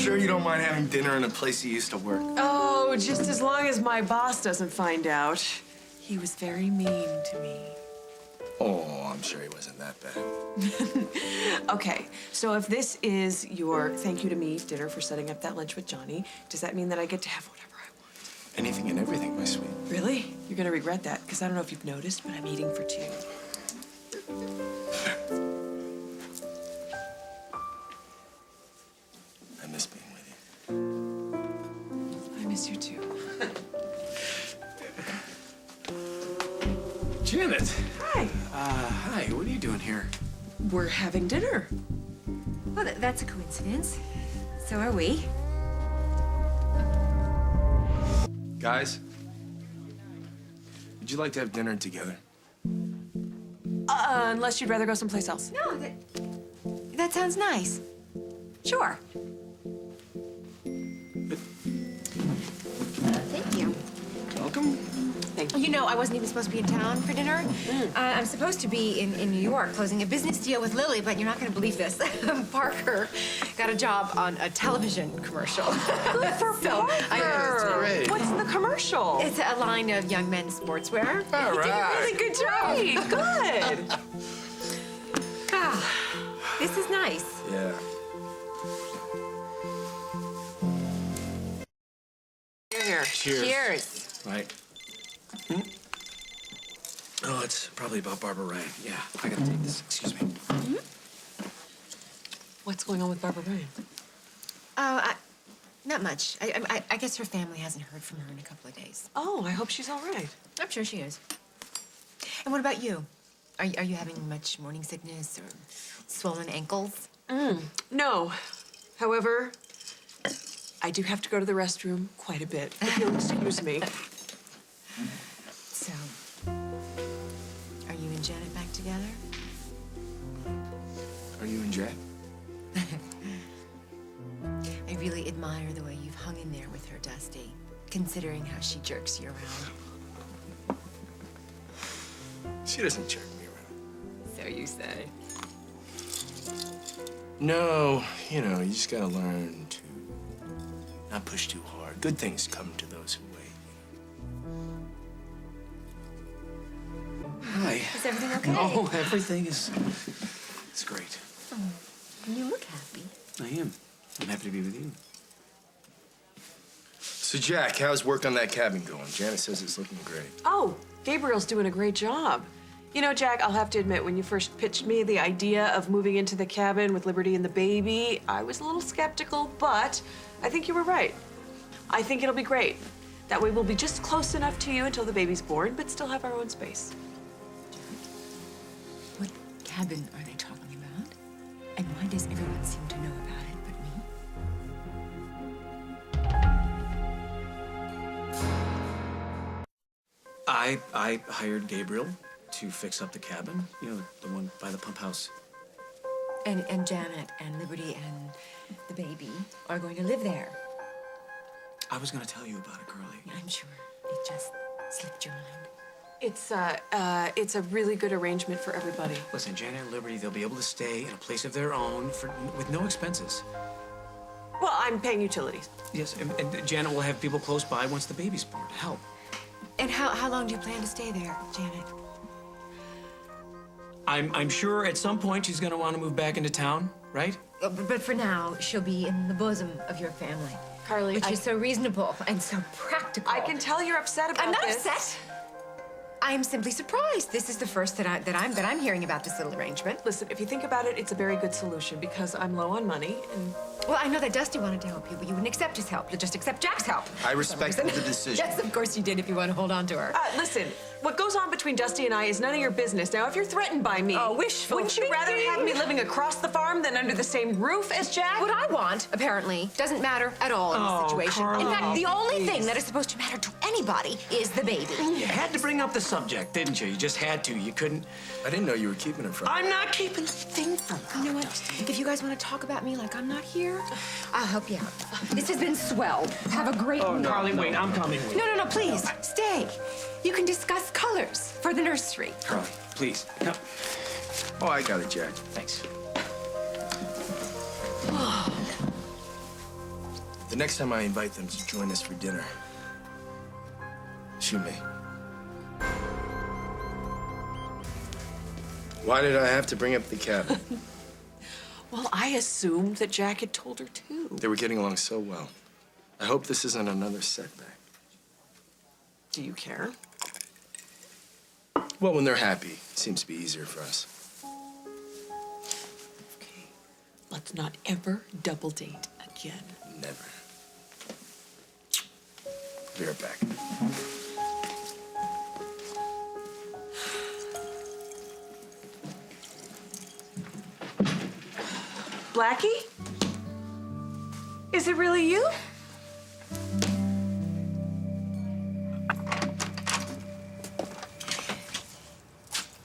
sure you don't mind having dinner in a place you used to work? Oh, just as long as my boss doesn't find out. He was very mean to me. Oh, I'm sure he wasn't that bad. Okay, so if this is your thank you to me dinner for setting up that lunch with Johnny, does that mean that I get to have whatever I want? Anything and everything, my sweet. Really? You're gonna regret that, because I don't know if you've noticed, but I'm eating for two. I miss being with you. I miss you too. Janet. Hi. Hi, what are you doing here? We're having dinner. Well, that's a coincidence. So are we. Guys, would you like to have dinner together? Unless you'd rather go someplace else. No, that sounds nice. Sure. Thank you. Welcome. Thank you. You know, I wasn't even supposed to be in town for dinner. I'm supposed to be in New York closing a business deal with Lily, but you're not going to believe this. Parker got a job on a television commercial. Good for Parker. great. What's the commercial? It's a line of young men's sportswear. All You did a right. really good job. Good. Ah, this is nice. Yeah. Here. Cheers. Cheers. Right. Oh, it's probably about Barbara Ryan. Yeah, I gotta take this. Excuse me. What's going on with Barbara Ryan? Not much. I guess her family hasn't heard from her in a couple of days. Oh, I hope she's all right. I'm sure she is. And what about you? Are you having much morning sickness or swollen ankles? No. However, I do have to go to the restroom quite a bit. If you'll excuse me. So, are you and Janet back together? Are you and Jack? I really admire the way you've hung in there with her, Dusty, considering how she jerks you around. She doesn't jerk me around. So you say. No, you know, you just gotta learn to not push too hard. Good things come to those who wait. Hi. Is everything okay? Oh, everything is it's great. Oh, you look happy. I am. I'm happy to be with you. So, Jack, how's work on that cabin going? Janet says it's looking great. Oh, Gabriel's doing a great job. You know, Jack, I'll have to admit, when you first pitched me the idea of moving into the cabin with Liberty and the baby, I was a little skeptical, but I think you were right. I think it'll be great. That way we'll be just close enough to you until the baby's born, but still have our own space. What cabin are they talking about? And why does everyone seem to know about it but me? I hired Gabriel to fix up the cabin, you know, the one by the pump house. And Janet and Liberty and the baby are going to live there. I was gonna tell you about it, Curly. I'm sure it just slipped your mind. It's a really good arrangement for everybody. Listen, Janet and Liberty, they'll be able to stay in a place of their own with no expenses. Well, I'm paying utilities. Yes, and Janet will have people close by once the baby's born to help. And how long do you plan to stay there, Janet? I'm sure at some point she's gonna want to move back into town, right? But for now, she'll be in the bosom of your family. Carly, Which is so reasonable and so practical. I can tell you're upset about I'm not this. upset. I'm simply surprised. This is the first that I'm hearing about this little arrangement. Listen, if you think about it, it's a very good solution because I'm low on money and... Well, I know that Dusty wanted to help you, but you wouldn't accept his help. You'll just accept Jack's help. I respect the decision. Yes, of course you did if you want to hold on to her. Listen, what goes on between Dusty and I is none of your business. Now, if you're threatened by me, wishful wouldn't you rather thinking. have me living across the farm than under the same roof as Jack? What I want, apparently, doesn't matter at all in this situation. Carly, In fact, the only please. thing that is supposed to matter to anybody is the baby. You had to bring up the subject, didn't you? You just had to. You couldn't. I didn't know you were keeping it from me. I'm not keeping a thing from her. You know what? If you guys want to talk about me like I'm not here, I'll help you out. This has been swell. Have a great week. Carly, wait, I'm coming with you. No, please, stay. You can discuss colors for the nursery. Carly, please. No. Oh, I got it, Jack. Thanks. The next time I invite them to join us for dinner, shoot me. Why did I have to bring up the cabin? Well, I assumed that Jack had told her too. They were getting along so well. I hope this isn't another setback. Do you care? Well, when they're happy, it seems to be easier for us. Okay. Let's not ever double date again. Never. Be right back. Blackie? Is it really you?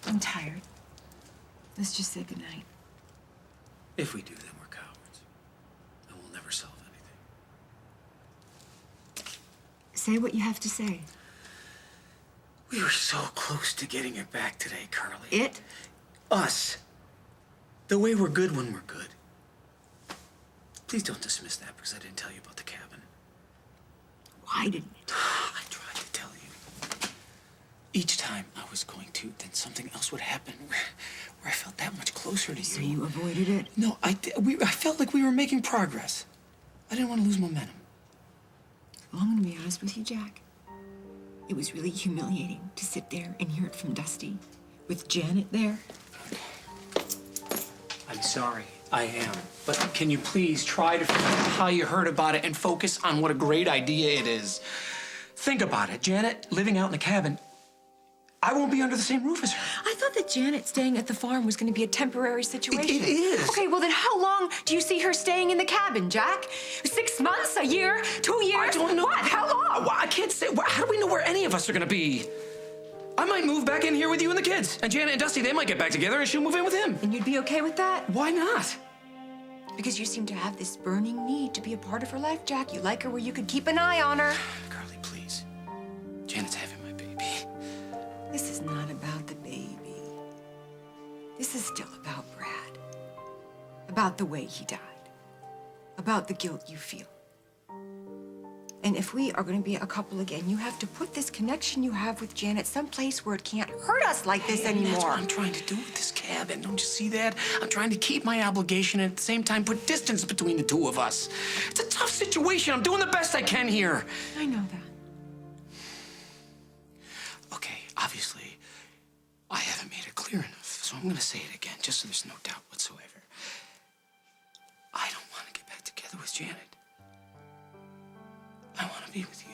I'm tired. Let's just say goodnight. If we do, then we're cowards. And we'll never solve anything. Say what you have to say. We were so close to getting it back today, Carly. It? Us. The way we're good when we're good. Please don't dismiss that because I didn't tell you about the cabin. Why didn't you? I tried to tell you. Each time I was going to, then something else would happen where I felt that much closer to you. So you avoided it? No, I felt like we were making progress. I didn't want to lose momentum. Well, I'm gonna be honest with you, Jack. It was really humiliating to sit there and hear it from Dusty with Janet there. I'm sorry, I am. But can you please try to figure out how you heard about it and focus on what a great idea it is? Think about it. Janet living out in the cabin, I won't be under the same roof as her. I thought that Janet staying at the farm was gonna be a temporary situation. It is. Okay, well then how long do you see her staying in the cabin, Jack? 6 months? A year? 2 years? I don't know. What? How long? I can't say. How do we know where any of us are gonna be? I might move back in here with you and the kids. And Janet and Dusty, they might get back together and she'll move in with him. And you'd be okay with that? Why not? Because you seem to have this burning need to be a part of her life, Jack. You like her where you could keep an eye on her. Carly, please. Janet's having my baby. This is not about the baby. This is still about Brad. About the way he died. About the guilt you feel. And if we are going to be a couple again, you have to put this connection you have with Janet someplace where it can't hurt us like this And that's anymore. what I'm trying to do with this cabin. Don't you see that? I'm trying to keep my obligation and at the same time put distance between the two of us. It's a tough situation. I'm doing the best I can here. I know that. Okay, obviously, I haven't made it clear enough, so I'm gonna say it again, just so there's no doubt whatsoever. I don't want to get back together with Janet. I want to be with you.